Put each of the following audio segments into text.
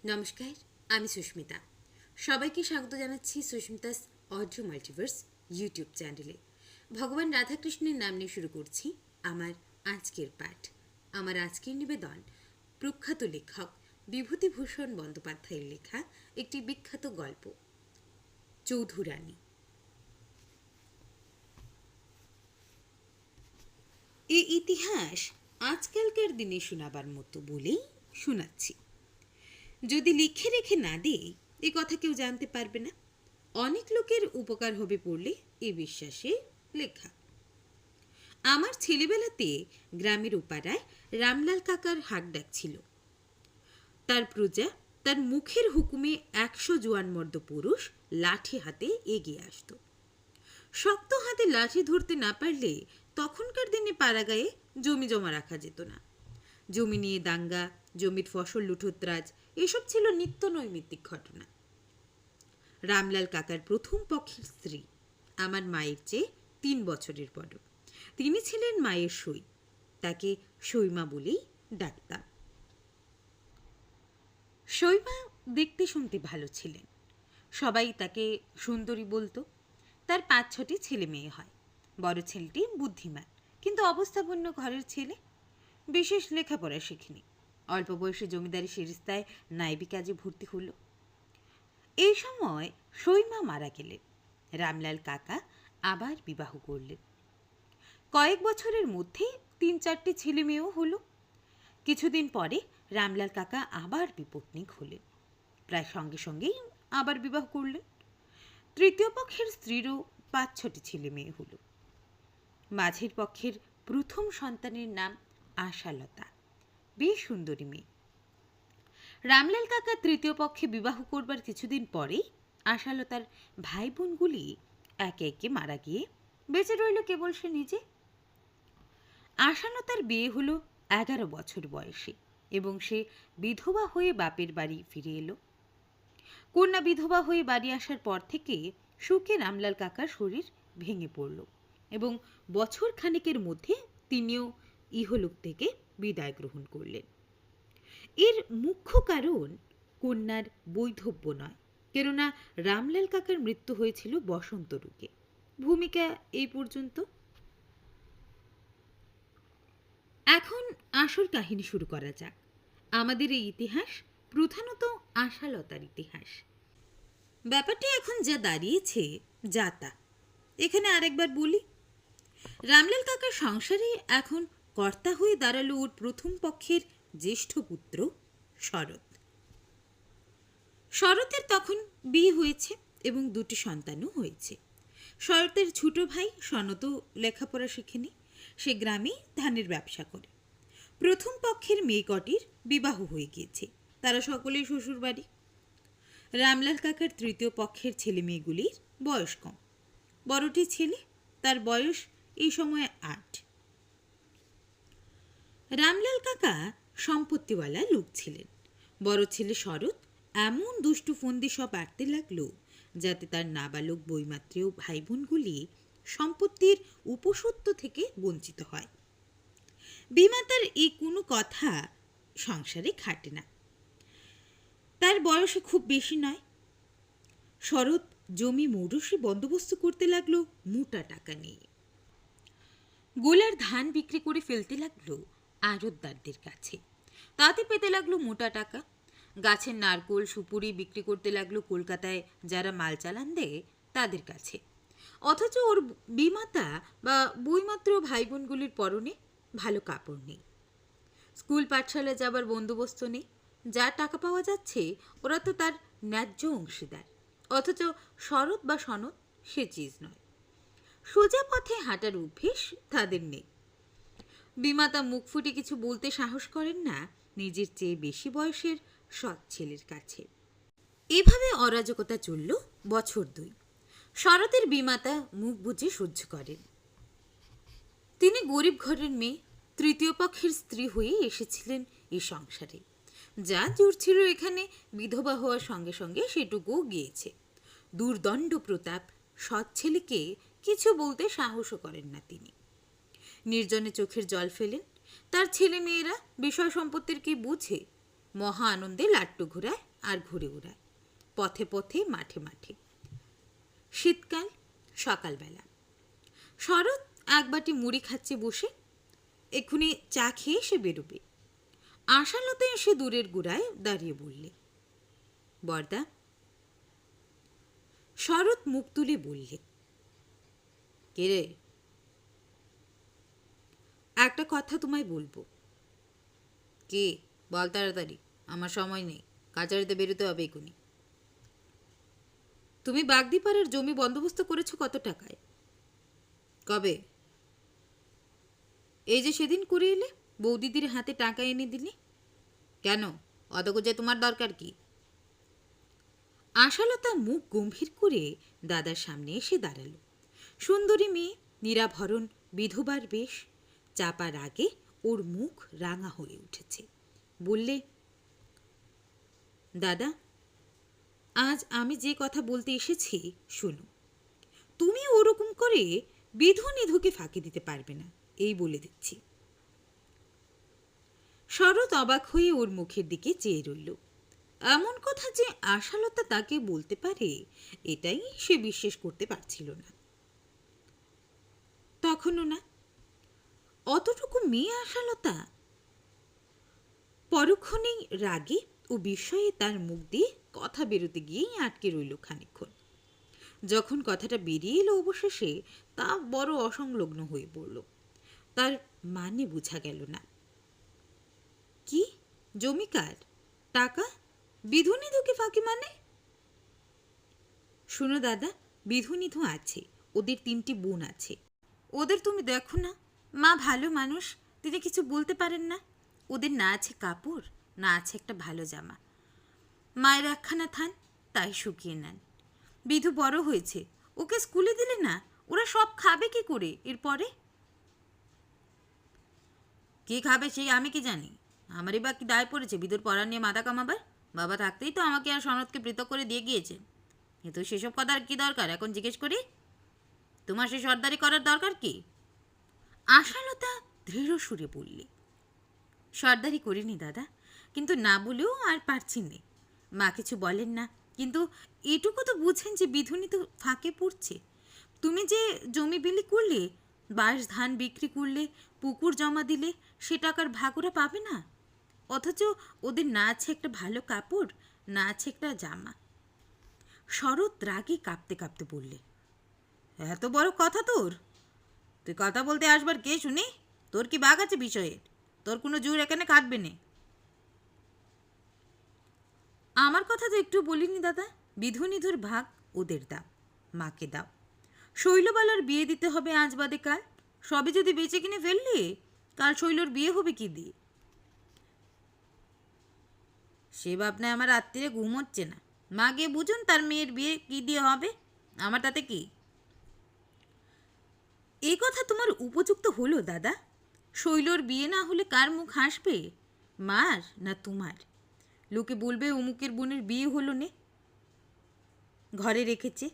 নমস্কার, আমি সুস্মিতা। সবাইকে স্বাগত জানাচ্ছি সুস্মিতাস অডিও মাল্টিভার্স ইউটিউব চ্যানেলে। ভগবান রাধাকৃষ্ণের নাম নিয়ে শুরু করছি আমার আজকের পাঠ। আমার আজকের নিবেদন প্রখ্যাত লেখক বিভূতিভূষণ বন্দ্যোপাধ্যায়ের লেখা একটি বিখ্যাত গল্প, চৌধুরানী। এই ইতিহাস আজকালকার দিনে শোনাবার মতো বলেই শোনাচ্ছি। যদি লিখে রেখে না দেই এ কথা কেউ জানতে পারবে না। অনেক লোকের উপকার হবে পড়লে এ বিশ্বাসে লেখা। আমার ছেলেবেলাতে গ্রামের উপারায় রামলাল কাকার হাক ডাক ছিল। তার প্রজা তার মুখের হুকুমে 100 জোয়ানমর্দ পুরুষ লাঠি হাতে এগিয়ে আসত। শক্ত হাতে লাঠি ধরতে না পারলে তখনকার দিনে পাড়াগায়ে জমি জমা রাখা যেত না। জমি নিয়ে দাঙ্গা, জমির ফসল লুঠোত্রাজ এসব ছিল নিত্য নৈমিত্তিক ঘটনা। রামলাল কাকার প্রথম পক্ষের স্ত্রী আমার মায়ের চেয়ে 3 বছরের বড়। তিনি ছিলেন মায়ের সই। তাকে সইমা বলেই ডাকতাম। সইমা দেখতে শুনতে ভালো ছিলেন। সবাই তাকে সুন্দরী বলতো। তার 5-6টি ছেলে মেয়ে হয়। বড় ছেলেটি বুদ্ধিমান কিন্তু অবস্থাপন্ন ঘরের ছেলে, বিশেষ লেখাপড়া শেখেনি। অল্প বয়সে জমিদারি সেরিস্তায় নাইবি কাজে ভর্তি হলো। এই সময় সইমা মারা গেলেন। রামলাল কাকা আবার বিবাহ করলেন। কয়েক বছরের মধ্যে 3-4টি ছেলে মেয়েও হলো। কিছুদিন পরে রামলাল কাকা আবার বিপত্নিক হলেন। প্রায় সঙ্গে সঙ্গেই আবার বিবাহ করলেন। তৃতীয় পক্ষের স্ত্রীরও 5-6টি ছেলে মেয়ে হলো। মাঝের পক্ষের প্রথম সন্তানের নাম আশালতা, বেশ সুন্দরী মেয়ে। রামলাল কাকা তৃতীয় পক্ষে বিবাহ করবার কিছুদিন পরেই আশালতার ভাই বোনগুলি একে একে মারা গিয়ে বেঁচে রইল কেবল সে নিজে। আশালতার বিয়ে হলো 11 বছর বয়সে এবং সে বিধবা হয়ে বাপের বাড়ি ফিরে এলো। কন্যা বিধবা হয়ে বাড়ি আসার পর থেকে সুখে রামলাল কাকার শরীর ভেঙে পড়ল এবং বছর খানেকের মধ্যে তিনিও ইহলোক থেকে বিদায় গ্রহণ করলেন। এর মুখ্য কারণ কন্যার বৈধব্য নয়, কেননা রামলাল কাকার মৃত্যু হয়েছিল বসন্ত রোগে। ভূমিকা এই পর্যন্ত। এখন আসল কাহিনী শুরু করা যাক। আমাদের এই ইতিহাস প্রধানত আশালতার ইতিহাস। ব্যাপারটি এখন যা দাঁড়িয়েছে যা তা এখানে আরেকবার বলি। রামলাল কাকার সংসারে এখন কর্তা হয়ে দাঁড়ালো ওর প্রথম পক্ষের জ্যেষ্ঠ পুত্র শরৎ। শরতের তখন বিয়ে হয়েছে এবং 2টি সন্তানও হয়েছে। শরতের ছোট ভাই সনত লেখাপড়া শেখেনি, সে গ্রামে ধানের ব্যবসা করে। প্রথম পক্ষের মেয়ে কটির বিবাহ হয়ে গিয়েছে, তারা সকলেই শ্বশুর বাড়ি। রামলাল কাকার তৃতীয় পক্ষের ছেলে মেয়েগুলির বয়স কম। বড়টি ছেলে, তার বয়স এই সময় 8। রামলাল কাকা সম্পত্তিওয়ালা লোক ছিলেন। বড় ছেলে শরৎ এমন দুষ্টু ফন্দি সব আঁটতে লাগলো যাতে তার নাবালক বৈমাত্রেয় ভাই বোনগুলি সম্পত্তির উপসত্ত্ব থেকে বঞ্চিত হয়। বিমাতার এই কোনো কথা সংসারে খাটে না। তার বয়সে খুব বেশি নয়। শরৎ জমি মৌরসি বন্দোবস্ত করতে লাগলো মোটা টাকা নিয়ে। গোলার ধান বিক্রি করে ফেলতে লাগলো আড়তদারদের কাছে, তাতে পেতে লাগলো মোটা টাকা। গাছের নারকোল সুপুরি বিক্রি করতে লাগলো কলকাতায় যারা মাল চালান দেয় তাদের কাছে। অথচ ওর বিমাতা বা বইমাত্র ভাই বোনগুলির পরনে ভালো কাপড় নেই, স্কুল পাঠশালায় যাবার বন্দোবস্ত নেই। যা টাকা পাওয়া যাচ্ছে ওরা তো তার ন্যায্য অংশীদার। অথচ শরৎ বা সনদ সে চিজ নয়। সোজা পথে হাঁটার অভ্যেস তাদের নেই। বিমাতা মুখ ফুটে কিছু বলতে সাহস করেন না নিজের চেয়ে বেশি বয়সের সৎ ছেলের কাছে। এভাবে অরাজকতা চলল বছর 2। শরতের বিমাতা মুখ বুজে সহ্য করেন। তিনি গরিব ঘরের মেয়ে, তৃতীয় পক্ষের স্ত্রী হয়ে এসেছিলেন এই সংসারে। যা জোর ছিল এখানে বিধবা হওয়ার সঙ্গে সঙ্গে সেটুকুও গিয়েছে। দুর্দণ্ড প্রতাপ সৎ ছেলেকে কিছু বলতে সাহসও করেন না তিনি। নির্জনে চোখের জল ফেলেন। তার ছেলে মেয়েরা বিষয় সম্পত্তির কি বুঝে? মহা আনন্দে লাট্টু ঘোরায় আর ঘুরে ওড়ায় পথে পথে মাঠে মাঠে। শীতকাল, সকালবেলা। শরৎ এক বাটি মুড়ি খাচ্ছে বসে। এক্ষুনি চা খেয়ে সে বেরোবে। আশালতা এসে দূরের গোড়ায় দাঁড়িয়ে বললে, বরদা। শরৎ মুখ তুলে বললে, কে রে? একটা কথা তোমায় বলবো। কে? বল তাড়াতাড়ি, আমার সময় নেই, কাছারিতে বেরোতে হবে এখুনি। তুমি বাগদিপাড়ার জমি বন্দোবস্ত করেছো কত টাকায়? কবে? এই যে সেদিন করে এলে, বৌদিদির হাতে টাকা এনে দিলে। কেন, অত গোজে তোমার দরকার কি? আশালতা মুখ গম্ভীর করে দাদার সামনে এসে দাঁড়ালো। সুন্দরী মেয়ে, নিরাভরণ, বিধবার বেশ। চাপার আগে ওর মুখ রাঙা হয়ে উঠেছে। বললে, দাদা, আজ আমি যে কথা বলতে এসেছি শোনো। তুমি ওরকম করে বিধু নিধুকে ফাঁকি দিতে পারবে না, এই বলে দিচ্ছি। শরৎ অবাক হয়ে ওর মুখের দিকে চেয়ে রইল। এমন কথা যে আশালতা তাকে বলতে পারে, এটাই সে বিশ্বাস করতে পারছিল না। তখনও না, অতটুকু মেয়ে আশালতা। পরক্ষণেই রাগে ও বিস্ময়ে তার মুখ দিয়ে কথা বেরোতে গিয়েই আটকে রইল খানিকক্ষণ। যখন কথাটা বেরিয়ে এলো অবশেষে, তা বড় অসংলগ্ন হয়ে পড়ল। তার মানে বোঝা গেল না। কি জমিকার টাকা বিধু নিধুকে ফাঁকি মানে? শুনো দাদা, বিধু নিধু আছে, ওদের 3টি বোন আছে। ওদের তুমি দেখো না, মা ভালো মানুষ, তিনি কিছু বলতে পারেন না। ওদের না আছে কাপড়, না আছে একটা ভালো জামা। মায়ের একখানা থান, তাই শুকিয়ে নেন। বিধু বড় হয়েছে, ওকে স্কুলে দিলে না, ওরা সব খাবে কি করে এরপরে? কে খাবে সেই আমি কি জানি? আমারই বা কি দায় পড়েছে বিদুর পড়া নিয়ে মাথা কামাবার? বাবা থাকতেই তো আমাকে আর সনদকে পৃথক করে দিয়ে গিয়েছেন। কিন্তু সেসব কথার কি দরকার এখন জিজ্ঞেস করি? তোমার সে সর্দারি করার দরকার কি? আশালতা দৃঢ় সুরে বললে, সর্দারি করিনি দাদা, কিন্তু না বলেও আর পারছি নে। মা কিছু বলেন না, কিন্তু এটুকু তো বুঝেন যে বিধুনি তো ফাঁকে পড়ছে। তুমি যে জমি বিলি করলে, বাঁশ ধান বিক্রি করলে, পুকুর জমা দিলে, সে টাকার ভাগ ওরা পাবে না। অথচ ওদের না আছে একটা ভালো কাপড়, না আছে একটা জামা। শরৎ রাগে কাঁপতে কাঁপতে বললে, এত বড় কথা তোর? তুই কথা বলতে আসবার কে শুনি? তোর কি বাগ আছে বিষয়ের? তোর কোনো জোর এখানে কাটবে না। আমার কথা তো একটু বলিনি দাদা। বিধু নিধুর ভাগ ওদের দাও, মাকে দাও। শৈলবালার বিয়ে দিতে হবে আজ বাদে কাল। সবে যদি বেঁচে কিনে ফেললে, কাল শৈলর বিয়ে হবে কি দিয়ে? সে ভাবনায় আমার রাত্রিরে ঘুম হচ্ছে না। মা গিয়ে বুঝুন তার মেয়ের বিয়ে কি দিয়ে হবে, আমার তাতে কি? এই কথা তোমার উপযুক্ত হলো দাদা? শৈলর বিয়ে না হলে কার মুখ হাসবে, মার না তোমার? লোকে বলবে অমুকের বোনের বিয়ে হলো নে, ঘরে রেখেছে।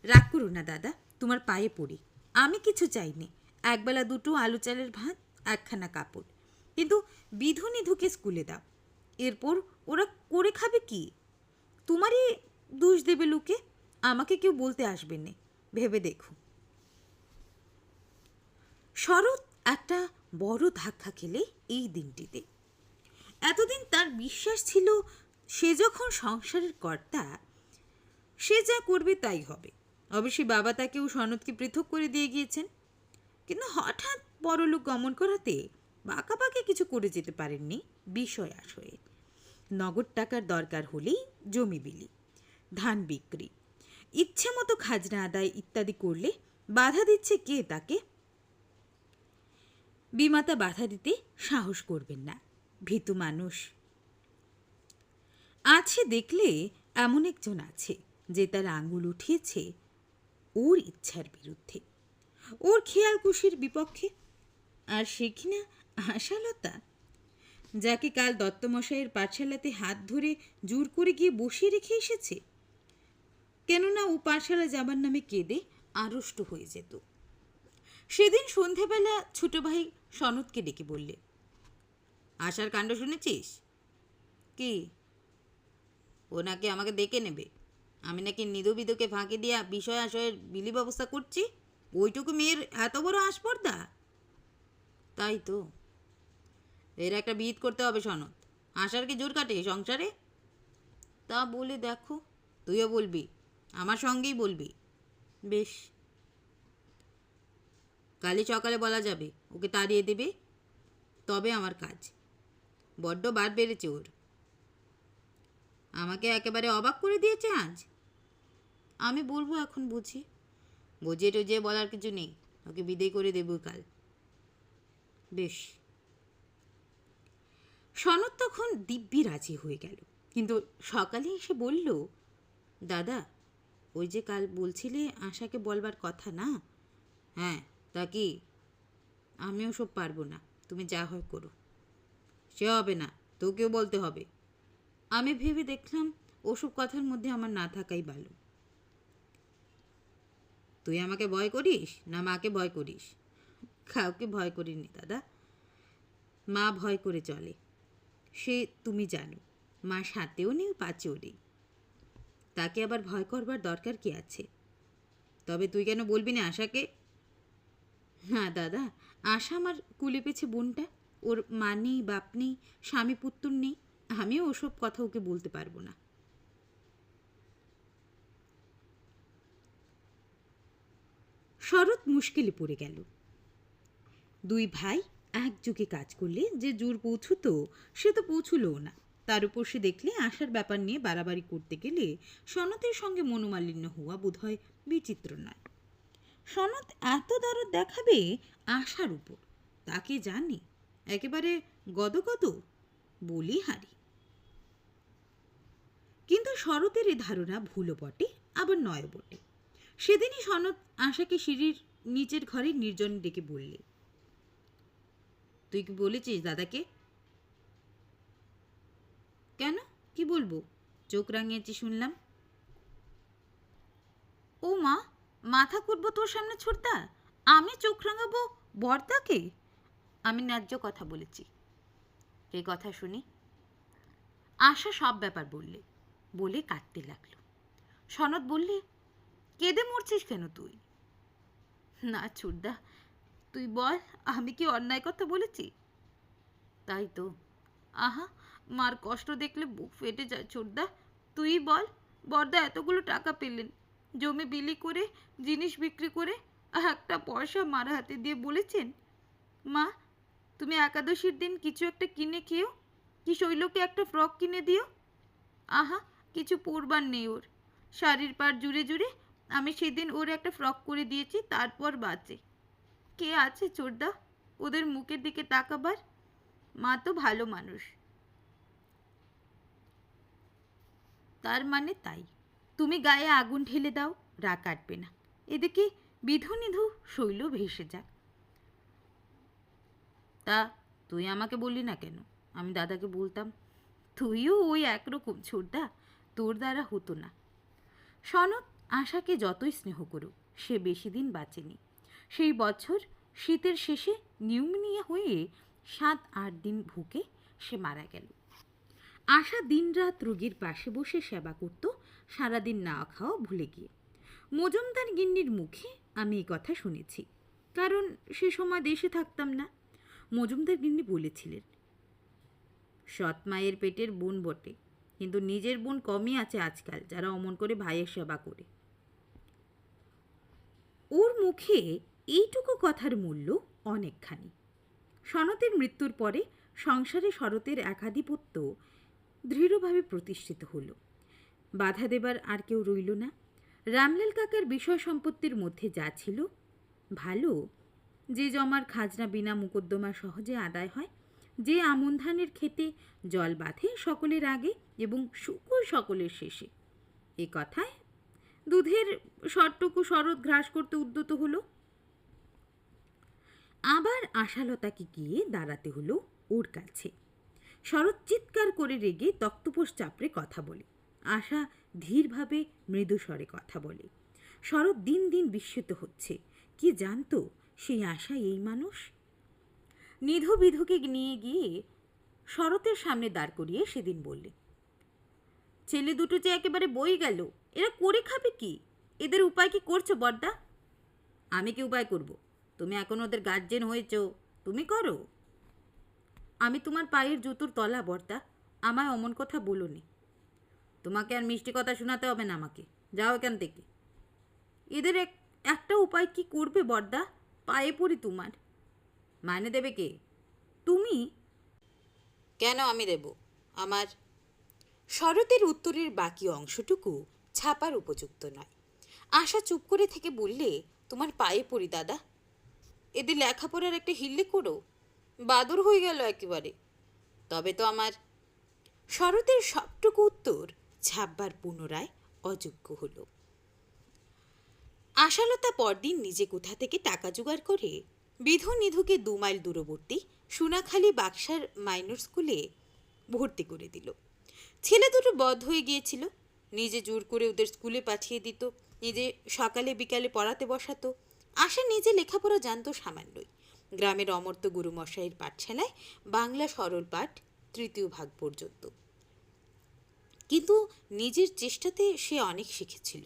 রাগ করো না দাদা, তোমার পায়ে পড়ি। আমি কিছু চাইনি, একবেলা দুটো আলু চালের ভাত, একখানা কাপড়। কিন্তু বিধু নিধুকে স্কুলে দাও, এরপর ওরা করে খাবে কি? তোমারই দোষ দেবে লোকে, আমাকে কেউ বলতে আসবে না, ভেবে দেখো। শরৎ একটা বড় ধাক্কা খেলে এই দিনটিতে। এতদিন তার বিশ্বাস ছিল সে যখন সংসারের কর্তা, সে যা করবে তাই হবে। অবশ্যই বাবা তাকেও সনদকে পৃথক করে দিয়ে গিয়েছেন, কিন্তু হঠাৎ বড়লোক গমন করাতে বাঁকাবাঁকে কিছু করে যেতে পারেননি বিষয় আশয়ে। নগদ টাকার দরকার হলেই জমি বিলি, ধান বিক্রি, ইচ্ছে মতো খাজনা আদায় ইত্যাদি করলে বাধা দিচ্ছে কে তাকে? বিমাতা বাধা দিতে সাহস করবেন না, ভীতু মানুষ। আছে দেখলে এমন একজন আছে যে তার আঙুল উঠিয়েছে ওর ইচ্ছার বিরুদ্ধে, ওর খেয়াল খুশির বিপক্ষে। আর সে কিনা আশালতা, যাকে কাল দত্তমশাইয়ের পাঠশালাতে হাত ধরে জোর করে গিয়ে বসিয়ে রেখে এসেছে। কেননা ও পাঠশালা যাবার নামে কেঁদে আড়ষ্ট হয়ে যেত। সেদিন সন্ধেবেলা ছোট ভাই সনদকে ডেকে বললে, আশার কাণ্ড শুনেছিস? কি? ও নাকি আমাকে ডেকে নেবে? আমি নাকি নিধু বিধুকে ফাঁকি দিয়া বিষয় আশয়ের বিলি ব্যবস্থা করছি? ওইটুকু মেয়ের এত বড় আস্পর্ধা? তাই তো, এর একটা বিহিত করতে হবে সনদ। আশার কি জোর কাটে সংসারে? তা বলে দেখো। তুইও বলবি, আমার সঙ্গেই বলবি। বেশ, কালই সকালে বলা যাবে, ওকে তাড়িয়ে দেবে, তবে আমার কাজ। বড্ড বার বেড়েছে ওর, আমাকে একেবারে অবাক করে দিয়েছে আজ। আমি বলবো এখন বুঝি? বুঝিয়ে টুঝিয়ে বলার কিছু নেই, ওকে বিদায় করে দেবো কাল। বেশ। সনদ তখন দিব্যি রাজি হয়ে গেল, কিন্তু সকালে এসে বলল, দাদা, ওই যে কাল বলছিলে আশাকে বলবার কথা না? হ্যাঁ, তা কি? আমি ওসব পারবো না, তুমি যা হয় করো। সে হবে না, তোকেও বলতে হবে। আমি ভেবে দেখলাম ওসব কথার মধ্যে আমার না থাকাই ভালো। তুই আমাকে ভয় করিস না মাকে ভয় করিস? কাউকে ভয় করিনি দাদা, মা ভয় করে চলে, সে তুমি জানো। মা সাথেও নেই, পাচেও নেই, তাকে আবার ভয় করবার দরকার কি আছে? তবে তুই কেন বলবি না আশাকে? না দাদা, আশা আমার কুলে পেছে বোনটা, ওর মা নেই, বাপ নেই, স্বামী পুত্তুর নেই, আমিও ওসব কথা ওকে বলতে পারবো না। শরৎ মুশকিলে পড়ে গেল। দুই ভাই একযোগে কাজ করলে যে জোর পৌঁছতো, সে তো পৌঁছলও না। তার উপর সে দেখলে আশার ব্যাপার নিয়ে বাড়াবাড়ি করতে গেলে সনতের সঙ্গে মনোমালিন্য হওয়া বোধহয় বিচিত্র নয়। সনৎ এত দরদ দেখাবে আশার উপর, তাকে জানে একেবারে গদগদ বলিহারি। কিন্তু শরতের এ ধারণা ভুলও বটে, আবার নয় বটে। সেদিনই সনৎ আশাকে সিঁড়ির নিচের ঘরে নির্জন ডেকে বললে, তুই কি বলেছিস দাদাকে? কেন, কি বলবো? চোখ রাঙিয়েছি শুনলাম। ও মা, মাথা কুটবো তোর সামনে ছোটদা? আমি চোখ রাঙাবো বর্দাকে? আমি ন্যায্য কথা বলেছি। এই কথা শুনি। আশা সব ব্যাপার বললে, বলে কাঁদতে লাগলো। সনৎ বললে, কেঁদে মরছিস কেন তুই? না ছোটদা, তুই বল, আমি কি অন্যায় কথা বলেছি? তাই তো। আহা, মার কষ্ট দেখলে বুক ফেটে যায় ছোটদা। তুই বল, বড়দা এতগুলো টাকা পেলেন, জমি বিলি করে, জিনিস বিক্রি করে, একটা পয়সা মার হাতে দিয়ে বলেছেন, মা, তুমি একাদশীর দিন কিছু একটা কিনে খেও, কি শৈলকে একটা ফ্রক কিনে দিও। আহা, কিছু পরবার নেই ওর, শাড়ির পাড় জুড়ে জুড়ে আমি সেদিন ওর একটা ফ্রক করে দিয়েছি, তারপর বাঁচে। কে আছে ছোটদা ওদের মুখের দিকে তাকাবার? মা তো ভালো মানুষ। তার মানে তাই, তুমি গায়ে আগুন ঢেলে দাও, রাগ কাটবে না। এদিকে বিধু নিধু শৈল ভেসে যাক। তা তুই আমাকে বললি না কেন? আমি দাদাকে বলতাম। তুইও ওই একরকম ছোটদা, তোর দ্বারা হতো না। সনৎ আশাকে যতই স্নেহ করুক, সে বেশি দিন বাঁচেনি। সেই বছর শীতের শেষে নিউমোনিয়া হয়ে 7-8 দিন ভুকে সে মারা গেল। আশা দিনরাত রোগীর পাশে বসে সেবা করত, সারাদিন না খাওয়া ভুলে গিয়ে। মজুমদার গিন্নির মুখে আমি এই কথা শুনেছি, কারণ সে সময় দেশে থাকতাম না। মজুমদার গিন্নি বলেছিলেন, সৎ মায়ের পেটের বোন বটে, কিন্তু নিজের বোন কমই আছে আজকাল যারা অমন করে ভাইয়ের সেবা করে। ওর মুখে এইটুকু কথার মূল্য অনেকখানি। সনতের মৃত্যুর পরে সংসারে শরতের একাধিপত্য দৃঢ়ভাবে প্রতিষ্ঠিত হল। বাধা দেবার আর কেউ রইল না। রামলাল কাকার বিষয় সম্পত্তির মধ্যে যা ছিল, ভালো যে জমার খাজনা বিনা মোকদ্দমা সহজে আদায় হয়, যে আমন ধানের খেতে জল বাঁধে সকলের আগে এবং শুকর সকলের শেষে, এ কথায় দুধের শরটুকু শরৎ গ্রাস করতে উদ্যত হলো। আবার আশালতাকে গিয়ে দাঁড়াতে হলো ওর কাছে। শরৎ চিৎকার করে রেগে তক্তপোষ চাপড়ে কথা বলে, আশা ধীরভাবে মৃদু স্বরে কথা বলে। শরৎ দিন দিন বিস্মিত হচ্ছে, কি জানতো সেই আশা এই মানুষ। নিধু বিধুকে নিয়ে গিয়ে শরতের সামনে দাঁড় করিয়ে সেদিন বললে, ছেলে দুটো যে একেবারে বই গেল, এরা করে খাবে কি? এদের উপায় কি করছো বড়দা? আমি কি উপায় করব? তুমি এখন ওদের গার্জেন হয়েছ, তুমি করো। আমি তোমার পায়ের জুতোর তলা বড়দা, আমায় অমন কথা বলোনি। তোমাকে আর মিষ্টি কথা শোনাতে হবে না আমাকে, যাও এখান থেকে। এদের একটা উপায় কি করবে বড়দা? পায়ে পড়ি তোমার। মাইনে দেবে কে? তুমি। কেন আমি দেব? আমার। শরতের উত্তরের বাকি অংশটুকু ছাপার উপযুক্ত নয়। আশা চুপ করে থেকে বললে, তোমার পায়ে পড়ি দাদা। এদের লেখাপড়ার একটা হিল্লে করো, বাদর হয়ে গেল একেবারে। তবে তো আমার। শরতের সবটুকু উত্তর ছাপবার পুনরায় অযোগ্য হল। আশালতা পরদিন নিজে কোথা থেকে টাকা জোগাড় করে বিধু নিধুকে 2 মাইল দূরবর্তী সোনাখালী বাক্সার মাইনর স্কুলে ভর্তি করে দিল। ছেলে দুটো বধ হয়ে গিয়েছিল। নিজে জোর করে ওদের স্কুলে পাঠিয়ে দিত, নিজে সকালে বিকালে পড়াতে বসাতো। আশা নিজে লেখাপড়া জানতো সামান্যই। গ্রামের অমর্ত্য গুরুমশাইয়ের পাঠশালায় বাংলা সরল পাঠ 3য় ভাগ পর্যন্ত। কিন্তু নিজের চেষ্টাতে সে অনেক শিখেছিল।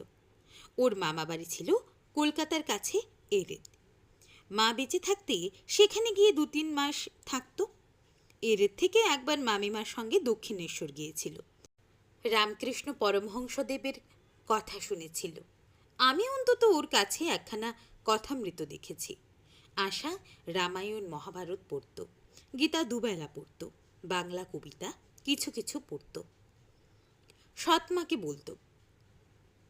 ওর মামা বাড়ি ছিল কলকাতার কাছে এরেদ। মা বেঁচে থাকতে সেখানে গিয়ে 2-3 মাস থাকতো। এরেদ থেকে একবার মামিমার সঙ্গে দক্ষিণেশ্বর গিয়েছিল। রামকৃষ্ণ পরমহংসদেবের কথা শুনেছিল। আমি অন্তত ওর কাছে একখানা কথামৃত দেখেছি। আশা রামায়ণ মহাভারত পড়ত, গীতা দুবেলা পড়ত, বাংলা কবিতা কিছু কিছু পড়ত। সৎমাকে বলতো,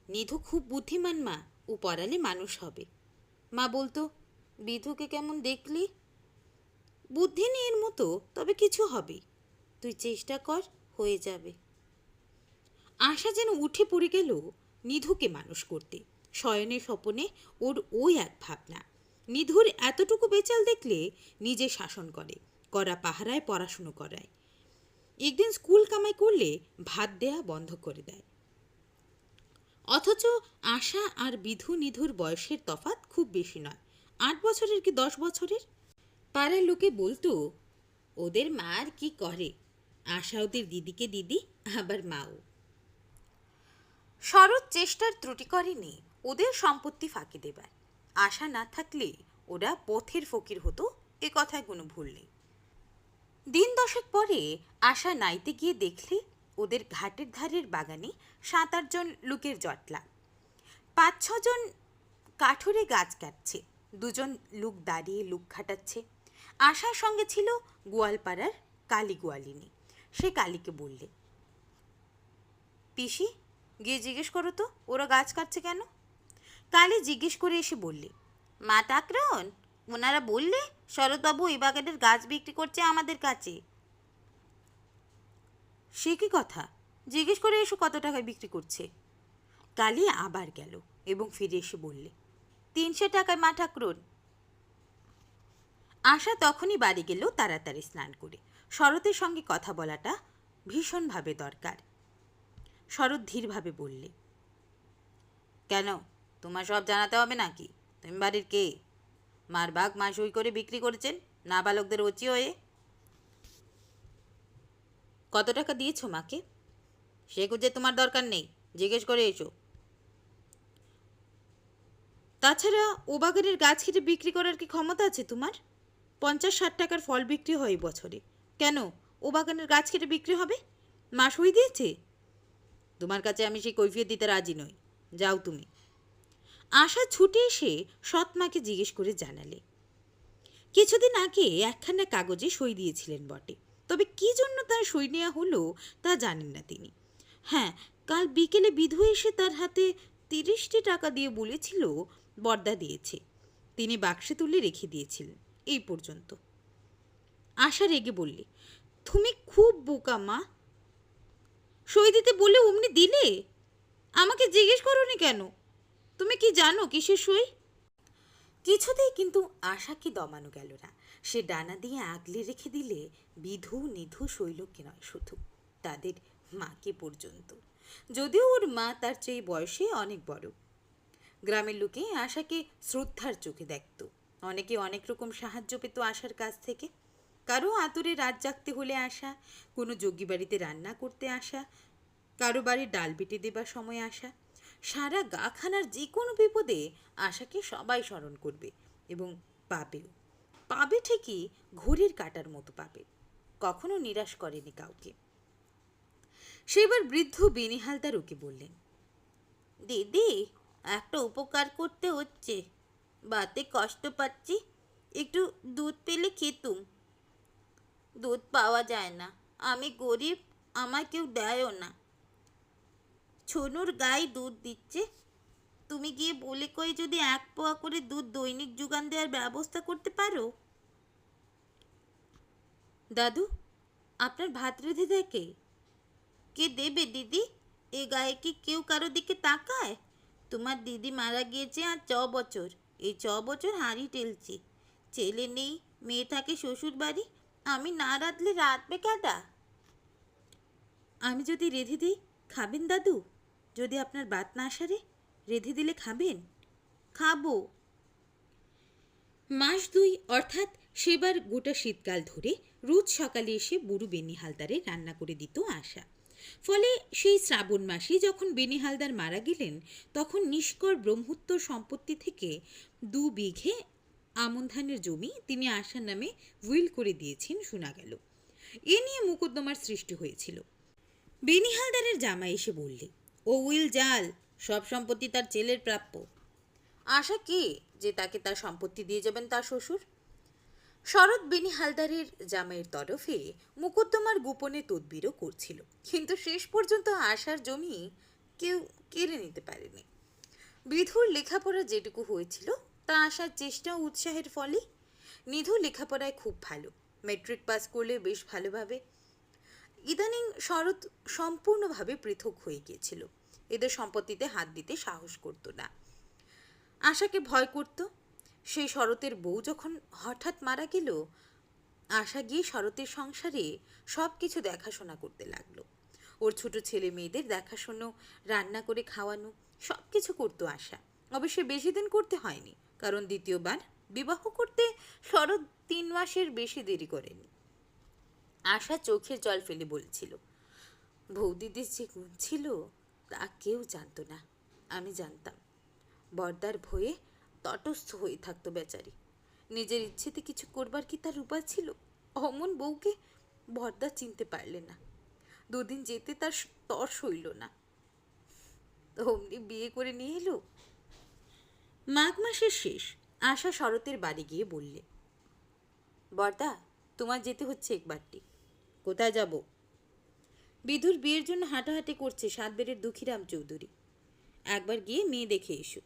নিধু খুব বুদ্ধিমান মা, ও পড়ালে মানুষ হবে। মা বলতো, বিধুকে কেমন দেখলি? বুদ্ধি নেই এর মতো, তবে কিছু হবে। তুই চেষ্টা কর, হয়ে যাবে। আশা যেন উঠে পড়ে গেল নিধুকে মানুষ করতে। শয়নে স্বপনে ওর ওই এক ভাবনা। নিধুর এতটুকু বেচাল দেখলে নিজে শাসন করে, করা পাহারায় পড়াশুনো করায়। একদিন স্কুল কামাই করলে ভাত দেয়া বন্ধ করে দেয়। অথচ আশা আর বিধু নিধুর বয়সের তফাৎ খুব বেশি নয়, 8 বছরের কি 10 বছরের। পাড়ার লোকে বলতো, ওদের মা আর কি করে? আশা ওদের দিদিকে দিদি, আবার মাও। শরৎ চেষ্টার ত্রুটি করেনি ওদের সম্পত্তি ফাঁকি দেবার। আশা না থাকলে ওরা পথের ফকির হতো, এ কথায় কোনো ভুল নেই। দিন 10 পরে আশা নাইতে গিয়ে দেখলে ওদের ঘাটের ধারের বাগানে 7-8 জন লোকের জটলা। 5-6 জন কাঠুরে গাছ কাটছে, 2 জন লোক দাঁড়িয়ে লোক খাটাচ্ছে। আশার সঙ্গে ছিল গোয়ালপাড়ার কালী গোয়ালিনী। সে কালীকে বললে, পিসি, গিয়ে জিজ্ঞেস করো তো ওরা গাছ কাটছে কেন? কালী জিজ্ঞেস করে এসে বললে, মা টাকরন, ওনারা বললে শরৎবাবু এই বাগানের গাছ বিক্রি করছে আমাদের কাছে। সে কি কথা? জিজ্ঞেস করে এসো কত টাকায় বিক্রি করছে। কালী আবার গেল এবং ফিরে এসে বললে, 300 টাকায় মা ঠাকুরন। আশা তখনই বাড়ি গেল তাড়াতাড়ি স্নান করে। শরতের সঙ্গে কথা বলাটা ভীষণভাবে দরকার। শরৎ ধীরভাবে বললে, কেন, তোমার সব জানাতে হবে নাকি? তুমি বাড়ির কে? মার বাঘ মা সই করে বিক্রি করেছেন নাবালকদের ওচি হয়ে। কত টাকা দিয়েছ মাকে? সে খুঁজে তোমার দরকার নেই, জিজ্ঞেস করে এসো। তাছাড়া ও বাগানের গাছ কেটে বিক্রি করার কি ক্ষমতা আছে তোমার? 50-60 টাকার ফল বিক্রি হয় বছরে। কেন ও বাগানের গাছ কেটে বিক্রি হবে? মা সই দিয়েছে। তোমার কাছে আমি সেই কৈফিয়ত দিতে রাজি নই, যাও তুমি। আশা ছুটে এসে সৎমাকে জিজ্ঞেস করে জানালে। কিছুদিন আগে একখানা কাগজে সই দিয়েছিলেন বটে, তবে কি জন্য তার সই নেওয়া হলো তা জানেন না তিনি। হ্যাঁ, কাল বিকেলে বিধু এসে তার হাতে 30টি টাকা দিয়ে বলেছিল বর্দা দিয়েছে। তিনি বাক্সে তুলে রেখে দিয়েছিলেন, এই পর্যন্ত। আশা রেগে বললে, তুমি খুব বোকা মা, সই দিতে বলে অমনি দিলে? আমাকে জিজ্ঞেস করোনি কেন? তুমি কি জানো কিসের সই? কিছুতেই কিন্তু আশাকে দমানো গেল না। সে ডানা দিয়ে আগলে রেখে দিলে বিধু নিধু শৈলকে নয়, শুধু তাদের মাকে পর্যন্ত, যদিও ওর মা তার চেয়ে বয়সে অনেক বড়। গ্রামের লোকে আশাকে শ্রদ্ধার চোখে দেখত, অনেকে অনেক রকম সাহায্য পেত আশার কাছ থেকে। কারো আতরে রাত জাগতে হলে আসা, কোনো যোগ্যী বাড়িতে রান্না করতে আসা, কারো বাড়ির ডাল বেটে দেবার সময় আসা। সারা গাখানার যে কোনো বিপদে আশাকে সবাই স্মরণ করবে এবং পাবেও। পাবে ঠিকই, ঘড়ির কাঁটার মতো পাবে। কখনো নিরাশ করেনি কাউকে। সেবার বৃদ্ধ বেনি হালদার ওকে বললেন, দিদি, একটা উপকার করতে হচ্ছে, বাতে কষ্ট পাচ্ছি, একটু দুধ পেলে খেতুম। দুধ পাওয়া যায় না, আমি গরিব, আমায় কেউ দেয়ও না। ছনুর গায়ে দুধ দিচ্ছে, তুমি গিয়ে বলে কই যদি 1 পোয়া করে দুধ দৈনিক যোগান দেওয়ার ব্যবস্থা করতে পারো। দাদু, আপনার ভাত রেঁধে দেয় কে? কে দেবে দিদি? এ গায়ে কি কেউ কারো দিকে তাকায়? তোমার দিদি মারা গিয়েছে আর 6 বছর। এই 6 বছর হাঁড়ি টেলছি। ছেলে নেই, মেয়ে থাকে শ্বশুর বাড়ি, আমি না রাঁধলে রাঁধবে কেডা? আমি যদি রেঁধে দিই, খাবেন দাদু? যদি আপনার বাত না সারে, রেঁধে দিলে খাবেন? খাবো। মাস 2 অর্থাৎ সেবার গোটা শীতকাল ধরে রোজ সকালে এসে বুড়ো বেনি হালদারে রান্না করে দিত আশা। ফলে সেই শ্রাবণ মাসে যখন বেনি হালদার মারা গেলেন, তখন নিষ্কর ব্রহ্মোত্তর সম্পত্তি থেকে 2 বিঘে আমন ধানের জমি তিনি আশার নামে উইল করে দিয়েছেন শোনা গেল। এ নিয়ে মোকদ্দমার সৃষ্টি হয়েছিল। বেনি হালদারের জামাই এসে বললে, ও উইল জাল, সব সম্পত্তি তার ছেলের প্রাপ্য। আশা কে যে তাকে তার সম্পত্তি দিয়ে যাবেন তার শ্বশুর? শরৎ বেনি হালদারের জামাইয়ের তরফে মোকদ্দমার গোপনে তদবিরও করছিল, কিন্তু শেষ পর্যন্ত আশার জমি কেউ কেড়ে নিতে পারেনি। বিধুর লেখাপড়া যেটুকু হয়েছিল তা আশার চেষ্টা ও উৎসাহের ফলে। নিধু লেখাপড়ায় খুব ভালো, মেট্রিক পাস করলে বেশ ভালোভাবে। ইদানিং শরৎ সম্পূর্ণভাবে পৃথক হয়ে গিয়েছিল, এদের সম্পত্তিতে হাত দিতে সাহস করত না। আশাকে ভয় করত। সেই শরতের বউ যখন হঠাৎ মারা গেল, আশা গিয়ে শরতের সংসারে সব কিছু দেখাশোনা করতে লাগলো। ওর ছোট ছেলে মেয়েদের দেখাশোনা, রান্না করে খাওয়ানো, সব কিছু করতো আশা। অবশ্যই বেশি দিন করতে হয়নি, কারণ দ্বিতীয়বার বিবাহ করতে শরৎ 3 মাসের বেশি দেরি করেনি। আশা চোখের জল ফেলে বলছিল, বৌদিদের যে গুণ ছিল তা কেউ জানতো না, আমি জানতাম। বর্দার ভয়ে তটস্থ হয়ে থাকতো বেচারি। নিজের ইচ্ছেতে কিছু করবার কি তার উপায় ছিল? অমন বউকে বর্দা চিনতে পারলে না। 2 দিন যেতে তার তর সইল না, অমনি বিয়ে করে নিয়ে এলো। মাঘ মাসের শেষ। আশা শরতের বাড়ি গিয়ে বললে, বর্দা, তোমার যেতে হচ্ছে একবারটি। কোথায় যাব? বিধুর বিয়ের জন্য হাঁটাহাঁটি করছে 7 বেরের দুঃখীরাম চৌধুরী। একবার গিয়ে মেয়ে দেখে এসো।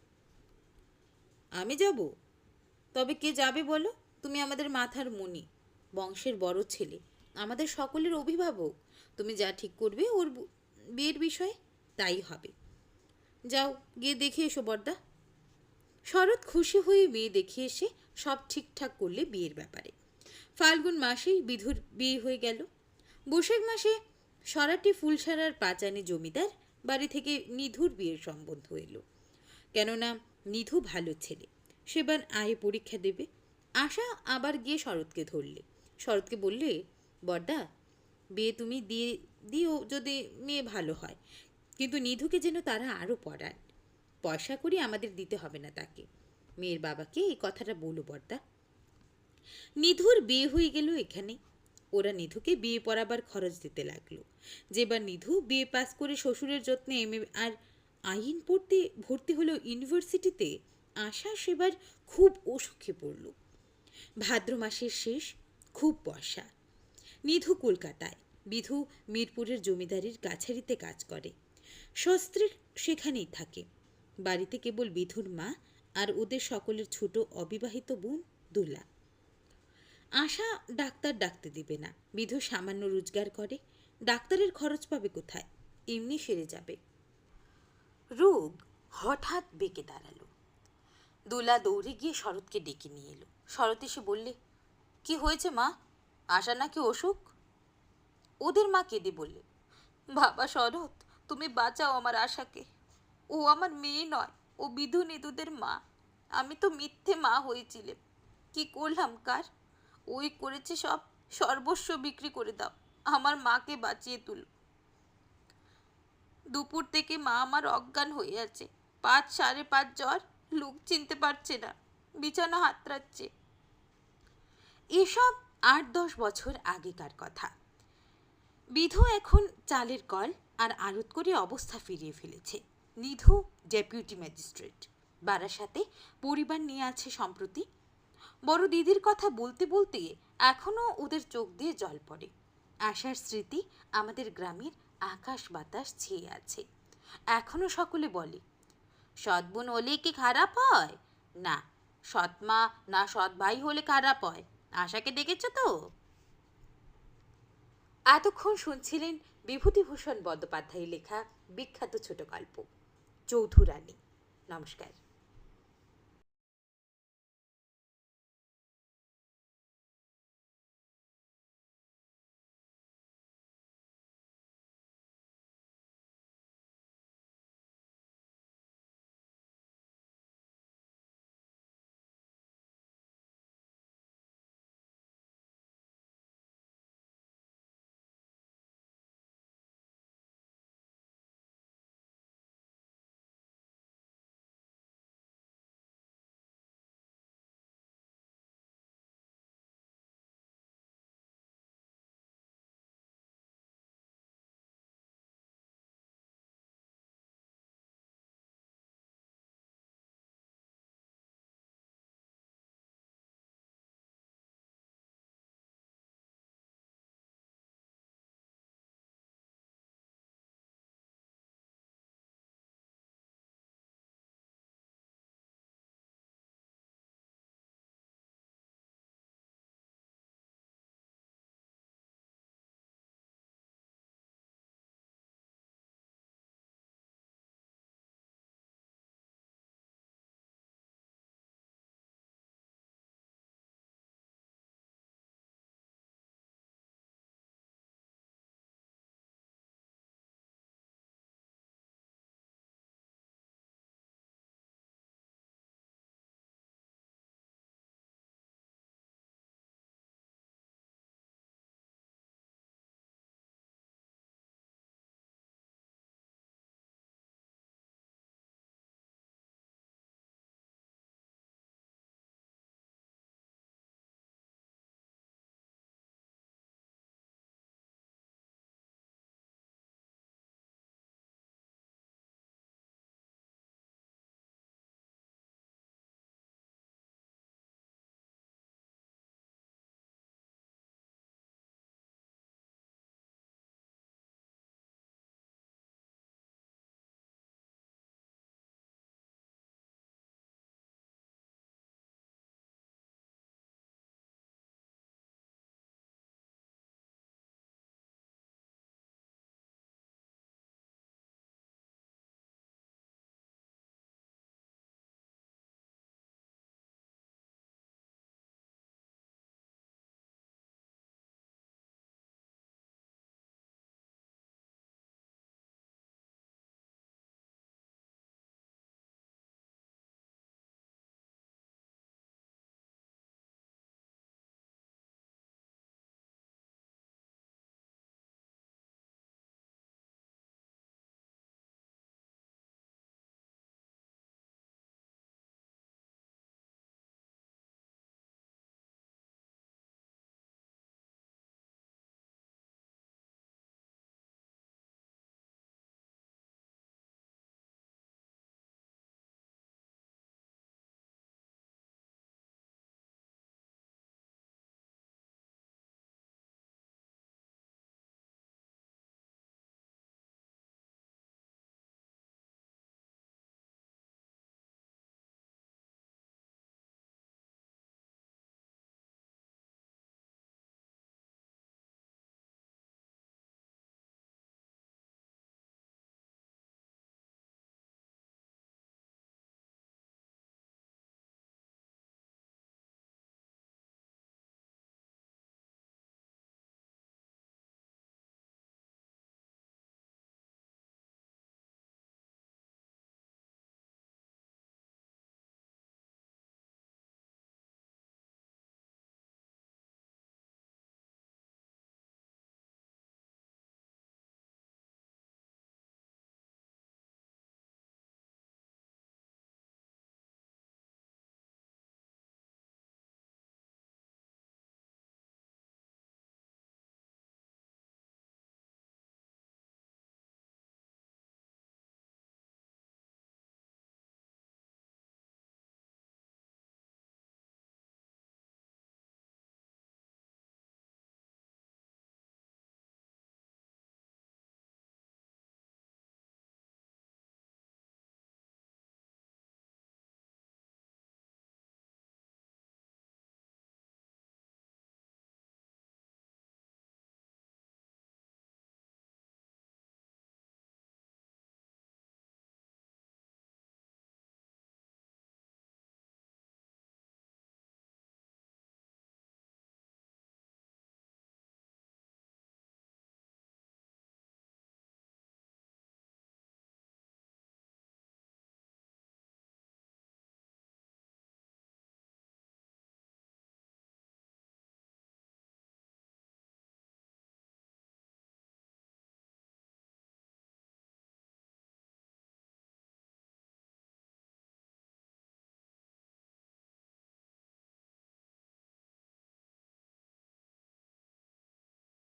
আমি যাব? তবে কে যাবে বলো? তুমি আমাদের মাথার মণি, বংশের বড় ছেলে, আমাদের সকলের অভিভাবক। তুমি যা ঠিক করবে ওর বিয়ের বিষয়ে তাই হবে। যাও, গিয়ে দেখে এসো বর্দা। শরৎ খুশি হয়ে মেয়ে দেখে এসে সব ঠিকঠাক করলে বিয়ের ব্যাপারে। ফাল্গুন মাসেই বিধুর বিয়ে হয়ে গেল। বৈশাখ মাসে সরাটি ফুলসারার পাচানি জমিদার বাড়ি থেকে নিধুর বিয়ের সম্বন্ধ এলো। কেননা নিধু ভালো ছেলে, সেবার আয়ে পরীক্ষা দেবে। আশা আবার গিয়ে শরৎকে ধরলে। শরৎকে বললে, বর্দা, বিয়ে তুমি দিয়ে দিও যদি মেয়ে ভালো হয়, কিন্তু নিধুকে যেন তারা আরও পড়ায়। পয়সা করি আমাদের দিতে হবে না তাকে। মেয়ের বাবাকে এই কথাটা বলো বর্দা। নিধুর বিয়ে হয়ে গেল এখানে। ওরা নিধুকে বিয়ে পড়াবার খরচ দিতে লাগলো। যেবার নিধু বিয়ে পাস করে শ্বশুরের যত্নে এমএ আর আইন পড়তে ভর্তি হলো ইউনিভার্সিটিতে, আশা সেবার খুব অসুখে পড়ল। ভাদ্র মাসের শেষ, খুব বর্ষা। নিধু কলকাতায়, বিধু মিরপুরের জমিদারির কাছারিতে কাজ করে। শস্ত্রীর সেখানেই থাকে। বাড়িতে কেবল বিধুর মা আর ওদের সকলের ছোট অবিবাহিত বোন দুলা। আশা ডাক্তার ডাকতে দিবে না। বিধু সামান্য রোজগার করে, ডাক্তারের খরচ পাবে কোথায়? এমনি সেরে যাবে। রোগ হঠাৎ বেঁকে দাঁড়ালো। দুলা দৌড়ে গিয়ে শরৎকে ডেকে নিয়ে এলো। শরৎ এসে বললে, কি হয়েছে মা? আশা নাকি অসুখ? ওদের মা কেঁদে বললে, বাবা শরৎ, তুমি বাঁচাও আমার আশাকে। ও আমার মেয়ে নয়, ও বিধু নিধুদের মা। আমি তো মিথ্যে মা হয়েছিলাম। কি করলাম কার? ওই করেছে সব সর্বস্ব বিক্রি করে দাও, আমার মাকে বাঁচিয়ে তুলো। দুপুর থেকে মা আমার অজ্ঞান হয়ে আছে, 5 5.5 জ্বর, লোক চিনতে পারছে না, বিছানা হাতড়াচ্ছে। এসব 8-10 বছর আগেকার কথা। বিধু এখন চালের কল আর আড়ত করে অবস্থা ফিরিয়ে ফেলেছে। নিধু ডেপুটি ম্যাজিস্ট্রেট, বারাসাতে পরিবার নিয়ে আছে সম্প্রতি। বড় দিদির কথা বলতে বলতে এখনো ওদের চোখ দিয়ে জল পড়ে। আশার স্মৃতি আমাদের গ্রামের আকাশ বাতাস ছেয়ে আছে। এখনো সকলে বলে, সৎ বোন হলে কি খারাপ হয়? না, সৎ মা না সৎ ভাই হলে খারাপ হয়। আশাকে দেখেছ তো? এতক্ষণ শুনছিলেন বিভূতিভূষণ বন্দ্যোপাধ্যায়ের লেখা বিখ্যাত ছোট গল্প চৌধুরানী। নমস্কার।